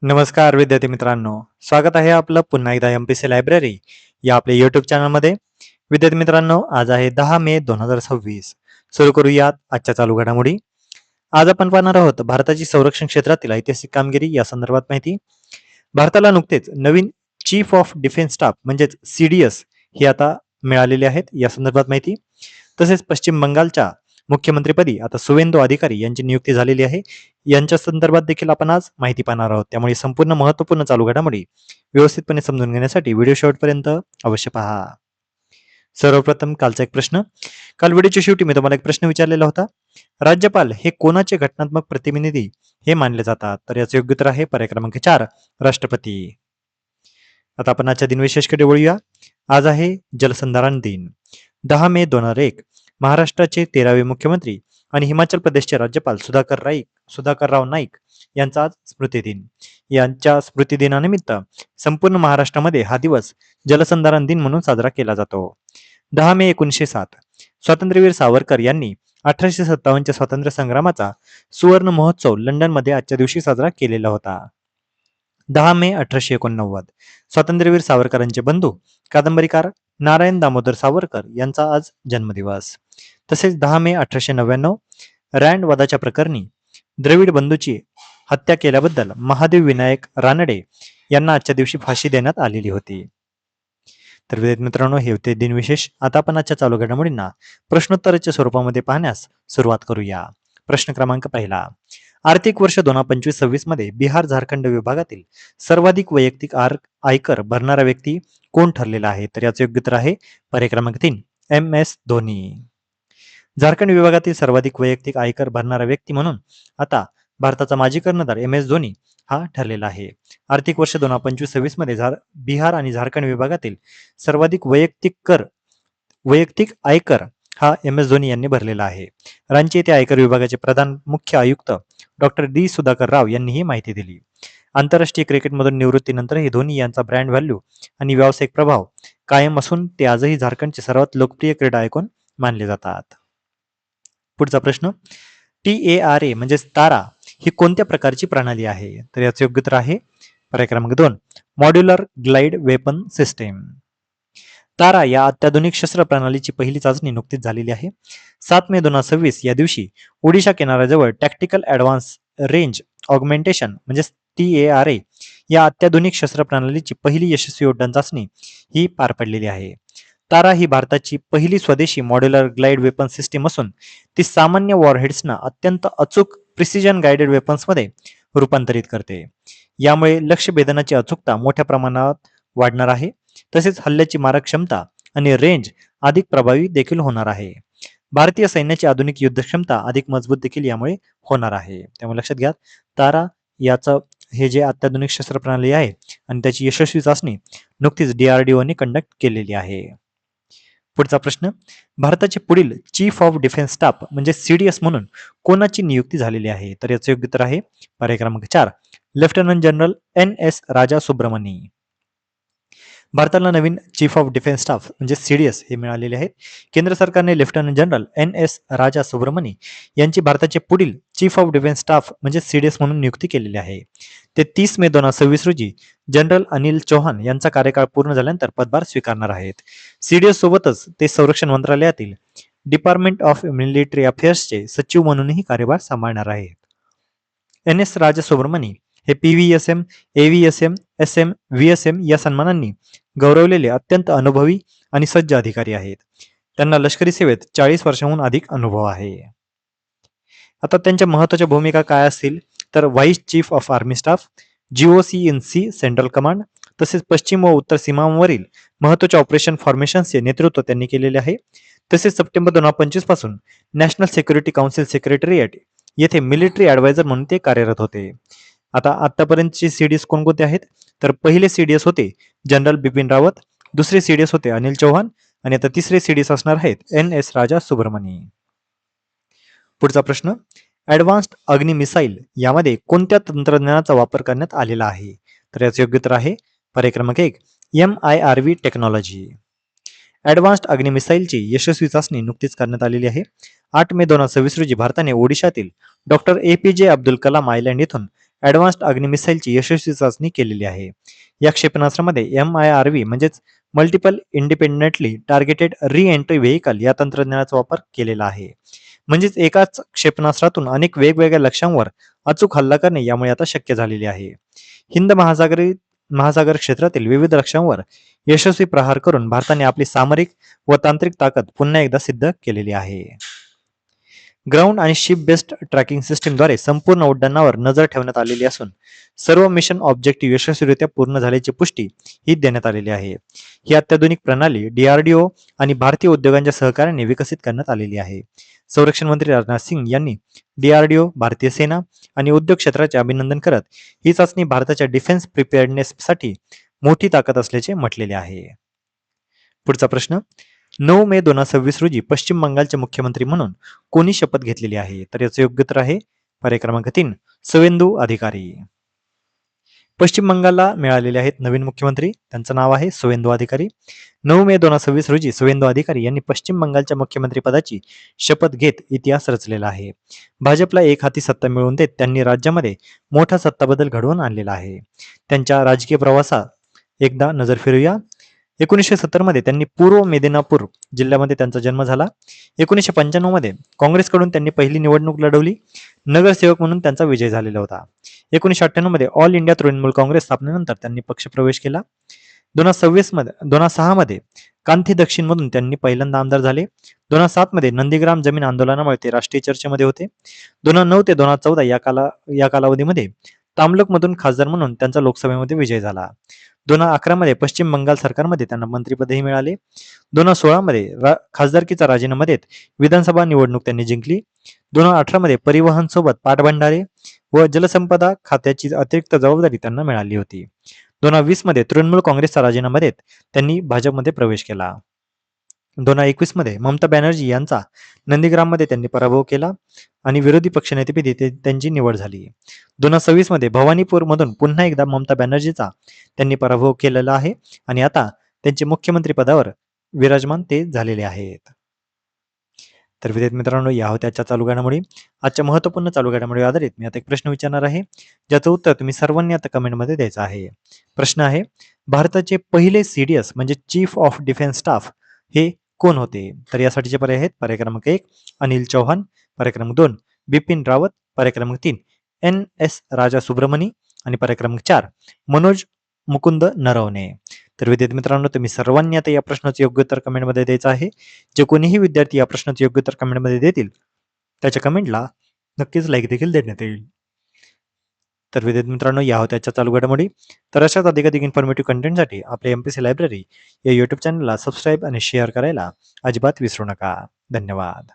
नमस्कार विद्यार्थी मित्रांनो, स्वागत आहे आपलं पुन्हा एकदा एमपीसी लायब्ररी या आपल्या युट्यूब चॅनलमध्ये. विद्यार्थी मित्रांनो, आज आहे 10 मे 2026. सुरू करूयात आजच्या चालू घडामोडी. आज आपण पाहणार आहोत भारताची संरक्षण क्षेत्रातील ऐतिहासिक कामगिरी या संदर्भात माहिती. भारताला नुकतेच नवीन चीफ ऑफ डिफेन्स स्टाफ म्हणजेच CDS हे आता मिळालेले आहेत, या संदर्भात माहिती. तसेच पश्चिम बंगालच्या मुख्यमंत्रीपदी आता सुवेंदू अधिकारी यांची नियुक्ती झालेली आहे, यांच्या संदर्भात देखील आपण आज माहिती पाहणार आहोत. त्यामुळे संपूर्ण महत्त्वपूर्ण चालू घडामोडी व्यवस्थितपणे समजून घेण्यासाठी व्हिडिओ शेवटपर्यंत अवश्य पहा. सर्वप्रथम कालचा एक प्रश्न. काल व्हिडिओच्या शेवटी मी तुम्हाला एक प्रश्न विचारलेला होता. राज्यपाल हे कोणाचे घटनात्मक प्रतिनिधी हे मानले जातात? तर याचे योग्य उत्तर आहे पर्याय क्रमांक 4, राष्ट्रपती. आता आपण आजच्या दिनविशेषकडे वळूया. आज आहे जलसंधारण दिन. 10 मे 2001 महाराष्ट्राचे 13वे मुख्यमंत्री आणि हिमाचल प्रदेशचे राज्यपाल सुधाकरराव नाईक यांचा आज स्मृतिदिन. यांच्या स्मृतिदिनानिमित्त संपूर्ण महाराष्ट्रामध्ये हा दिवस जलसंधारण दिन म्हणून साजरा केला जातो. 10 मे 1907 स्वातंत्र्यवीर सावरकर यांनी 1857 च्या स्वातंत्र्य संग्रामाचा सुवर्ण महोत्सव लंडनमध्ये आजच्या दिवशी साजरा केलेला होता. 10 मे 1889 स्वातंत्र्यवीर सावरकरांचे बंधू कादंबरीकार नारायण दामोदर सावरकर यांचा आज जन्मदिवस. तसेच 10 मे 1899 रँड वादाच्या प्रकरणी द्रविड बंधूची हत्या केल्याबद्दल महादेव विनायक रानडे यांना आजच्या दिवशी फाशी देण्यात आलेली होती. तर विद्यार्थी मित्रांनो, हे होते दिनविशेष. आता आपण आजच्या चालू घडामोडींना प्रश्नोत्तराच्या स्वरूपामध्ये पाहण्यास सुरुवात करूया. प्रश्न क्रमांक 1. आर्थिक वर्ष 2025-26 मध्ये बिहार झारखंड विभागातील सर्वाधिक वैयक्तिक आयकर भरणारा व्यक्ती कोण ठरलेला आहे? तर याचे योग्य उत्तर आहे पर्याय क्रमांक 3, MS धोनी. झारखंड विभागातील सर्वाधिक वैयक्तिक आयकर भरणारा व्यक्ती म्हणून आता भारताचा माजी कर्णधार MS धोनी हा ठरलेला आहे. आर्थिक वर्ष 2025-26 मध्ये बिहार आणि झारखंड विभागातील सर्वाधिक वैयक्तिक आयकर हा MS धोनी यांनी भरलेला आहे. रांची येथे आयकर विभागाचे प्रधान मुख्य आयुक्त डॉक्टर D सुधाकर राव यांनी ही माहिती दिली. आंतरराष्ट्रीय क्रिकेटमधून निवृत्तीनंतरही धोनी यांचा ब्रँड व्हॅल्यू आणि व्यावसायिक प्रभाव कायम असून ते आजही झारखंडचे सर्वात लोकप्रिय क्रीडा आयकॉन मानले जातात. पुढचा प्रश्न. TARA म्हणजेच तारा ही कोणत्या प्रकारची प्रणाली आहे? तर याचे योग्य उत्तर आहे पर्याय क्रमांक 2, मॉड्युलर ग्लाइड वेपन सिस्टीम. तारा या अत्याधुनिक शस्त्र प्रणालीची पहिली चाचणी नुकतीच झालेली आहे. 7 मे 2026 या दिवशी ओडिशा किनाऱ्याजवळ टॅक्टिकल ॲडव्हान्स रेंज ऑगमेंटेशन म्हणजे TARA या अत्याधुनिक शस्त्र प्रणालीची पहिली यशस्वी उड्डाण चाचणी ही पार पडलेली आहे. तारा ही भारताची पहिली स्वदेशी मॉड्युलर ग्लाइड वेपन सिस्टीम असून ती सामान्य वॉरहेड्सना अत्यंत अचूक प्रिसिजन गाइडेड वेपन्समध्ये रूपांतरित करते. यामुळे लक्ष्य भेदनाची अचूकता मोठ्या प्रमाणात वाढणार आहे. तसेच हल्ल्याची मारक क्षमता आणि रेंज अधिक प्रभावी देखील होणार आहे. भारतीय सैन्याची आधुनिक युद्ध क्षमता अधिक मजबूत देखील यामुळे होणार आहे. त्यामुळे लक्षात घ्या, तारा याचं हे जे अत्याधुनिक शस्त्र प्रणाली आहे आणि त्याची यशस्वी चाचणी नुकतीच DRDOने कंडक्ट केलेली आहे. पुढचा प्रश्न. भारताचे पुढील चीफ ऑफ डिफेन्स स्टाफ म्हणजे CDS म्हणून कोणाची नियुक्ती झालेली आहे? तर याचे योग्य उत्तर आहे पर्याय क्रमांक 4, लेफ्टनंट जनरल NS राजा सुब्रमणी. भारताला नवीन चीफ ऑफ डिफेन्स स्टाफ म्हणजे CDS हे मिळालेले आहेत. केंद्र सरकारने लेफ्टनंट जनरल NS राजा सुब्रमणी यांची भारताचे पुढील चीफ ऑफ डिफेन्स स्टाफ म्हणजे CDS म्हणून नियुक्ती केलेली आहे. ते 30 मे 2026 रोजी जनरल अनिल चौहान यांचा कार्यकाळ पूर्ण झाल्यानंतर पदभार स्वीकारणार आहेत. CDS सोबतच ते संरक्षण मंत्रालयातील डिपार्टमेंट ऑफ मिलिटरी अफेअर्सचे सचिव म्हणूनही कार्यभार सांभाळणार आहेत. NS राजा सुब्रमणी हे PVSM, AVSM, SM, VSM या सन्मानांनी गौरवलेले अत्यंत अनुभवी आणि सज्ज अधिकारी आहेत. त्यांना लष्करी सेवेत 40 वर्षांहून अधिक अनुभव आहे. आता त्यांच्या महत्त्वाच्या भूमिका काय असतील तर vice chief of army staff, GOC in C central command, तसेच पश्चिम व उत्तर सीमांवरील महत्त्वाच्या ऑपरेशन फॉर्मेशन्सचे नेतृत्व त्यांनी केलेले आहे. तसेच सप्टेंबर 2025 पासून नॅशनल सिक्युरिटी काउन्सिल सेक्रेटरिएट येथे मिलिटरी ॲडवायझर म्हणून ते कार्यरत होते. आता आतापर्यंतचे CDS कोणकोणते आहेत तर पहिले CDS होते जनरल बिपिन रावत, दुसरे CDS होते अनिल चौहान आणि आता तिसरे CDS असणार आहेत NS राजा सुब्रमणी. पुढचा प्रश्न. ॲडव्हान्स्ड अग्नि मिसाईल यामध्ये कोणत्या तंत्रज्ञानाचा वापर करण्यात आलेला आहे? तर याचे योग्य उत्तर आहे पर्याय क्रमांक 1, MIRV टेक्नॉलॉजी. ॲडव्हान्स्ड अग्नि मिसाईलची यशस्वी चाचणी नुकतीच करण्यात आलेली आहे. 8 मे 2026 रोजी भारताने ओडिशातील doctor APJ Abdul Kalam island येथून ॲडव्हान्स्ड अग्नी मिसाईलची यशस्वी चाचणी केलेली आहे. या क्षेपणास्त्रामध्ये MIRV म्हणजेच multiple independently targeted re entry vehicle या तंत्रज्ञानाचा वापर केलेला आहे. म्हणजेच एकाच क्षेपणास्त्रातून अनेक वेगवेगळ्या लक्ष्यांवर अचूक हल्ला करणे यामुळे आता शक्य झालेले आहे. हिंद महासागर क्षेत्रातील विविध लक्ष्यांवर यशस्वी प्रहार करून भारताने आपली सामरिक व तांत्रिक ताकद पुन्हा एकदा सिद्ध केलेली आहे. ग्राउंड आणि शिप बेस्ड ट्रॅकिंग सिस्टीमद्वारे संपूर्ण उड्डाणावर नजर ठेवण्यात आलेली असून सर्व मिशन ऑब्जेक्टिव्ह यशस्वीरित्या पूर्ण झाल्याची पुष्टी ही देण्यात आलेली आहे. ही अत्याधुनिक प्रणाली DRDO आणि भारतीय उद्योगांच्या सहकार्याने विकसित करण्यात आलेली आहे. संरक्षण मंत्री राजनाथ सिंग यांनी DRDO, भारतीय सेना आणि उद्योग क्षेत्राचे अभिनंदन करत ही चाचणी भारताच्या डिफेन्स प्रिपेअर्डनेससाठी मोठी ताकद असल्याचे म्हटलेले आहे. पुढचा प्रश्न, 9 मे 2026 रोजी पश्चिम बंगालचे मुख्यमंत्री म्हणून कोणी शपथ घेतलेली आहे? तर याचे योग्य उत्तर आहे पर्याय क्रमांक 3, सुवेंदू अधिकारी. पश्चिम बंगालला मिळालेले आहेत नवीन मुख्यमंत्री, त्यांचं नाव आहे सुवेंदू अधिकारी. 9 मे 2026 रोजी सुवेंदू अधिकारी यांनी पश्चिम बंगालच्या मुख्यमंत्री पदाची शपथ घेत इतिहास रचलेला आहे. भाजपला एक हाती सत्ता मिळवून देत त्यांनी राज्यामध्ये मोठा सत्ताबदल घडवून आणलेला आहे. त्यांच्या राजकीय प्रवासात एकदा नजर फिरूया. 1970 मध्ये त्यांनी पूर्व मेदिनापूर जिल्ह्यामध्ये त्यांचा जन्म झाला. 1995 मध्ये काँग्रेसकडून त्यांनी पहिली निवडणूक लढवली. नगरसेवक म्हणून त्यांचा विजय झालेला होता. 1998 मध्ये ऑल इंडिया तृणमूल काँग्रेस स्थापनेनंतर त्यांनी पक्षप्रवेश केला. 2006 मध्ये कांथी दक्षिण मधून त्यांनी पहिल्यांदा आमदार झाले. 2007 मध्ये नंदीग्राम जमीन आंदोलनामुळे ते राष्ट्रीय चर्चेमध्ये होते. 2009 ते 2014 या कालावधीमध्ये तामलक मधून खासदार म्हणून त्यांचा लोकसभेमध्ये विजय झाला. 2011 मध्ये पश्चिम बंगाल सरकारमध्ये त्यांना मंत्रिपदही मिळाले. 2016 मध्ये खासदारकीचा राजीनामा देत विधानसभा निवडणूक त्यांनी जिंकली. 2018 मध्ये परिवहन सोबत पाटबंधारे व जलसंपदा खात्याची अतिरिक्त जबाबदारी त्यांना मिळाली होती. 2020 मध्ये तृणमूल काँग्रेसचा राजीनामा देत त्यांनी भाजपमध्ये प्रवेश केला. 2021 मध्ये ममता बॅनर्जी यांचा नंदीग्राममध्ये त्यांनी पराभव केला आणि विरोधी पक्षनेतेपदी त्यांची निवड झाली. 2026 मध्ये भवानीपूर मधून पुन्हा एकदा ममता बॅनर्जीचा त्यांनी पराभव केलेला आहे आणि आता त्यांचे मुख्यमंत्री पदावर विराजमान ते झालेले आहेत. तर विद्यार्थी मित्रांनो, या होत्या आजच्या चालू घडामोडी. आजच्या महत्त्वपूर्ण चालू घडामोडी आधारित मी आता एक प्रश्न विचारणार आहे, ज्याचं उत्तर तुम्ही सर्वांनी आता कमेंटमध्ये द्यायचं आहे. प्रश्न आहे, भारताचे पहिले CDS म्हणजे चीफ ऑफ डिफेन्स स्टाफ हे कोण होते? तर यासाठीचे पर्याय आहेत पर्याय क्रमांक 1 अनिल चौहान, पर्याय क्रमांक 2 बिपिन रावत, पर्याय क्रमांक 3 NS राजा सुब्रमणी आणि पर्याय क्रमांक 4 मनोज मुकुंद नरवणे. तर विद्यार्थी मित्रांनो, तुम्ही सर्वांनी आता या प्रश्नाचे योग्य उत्तर कमेंटमध्ये द्यायचं आहे. जे कोणीही विद्यार्थी या प्रश्नाचे योग्य उत्तर कमेंटमध्ये देतील त्याच्या कमेंटला नक्कीच लाईक देखील देण्यात येईल. तर विद्यार्थी मित्रांनो, या होत्या आजच्या चालू घडामोडी. तर अशाच अधिकाधिक इन्फॉर्मेटिव्ह कंटेंटसाठी आपल्या MPC लायब्ररी या YouTube चॅनलला सबस्क्राईब आणि शेअर करायला अजिबात विसरू नका. धन्यवाद.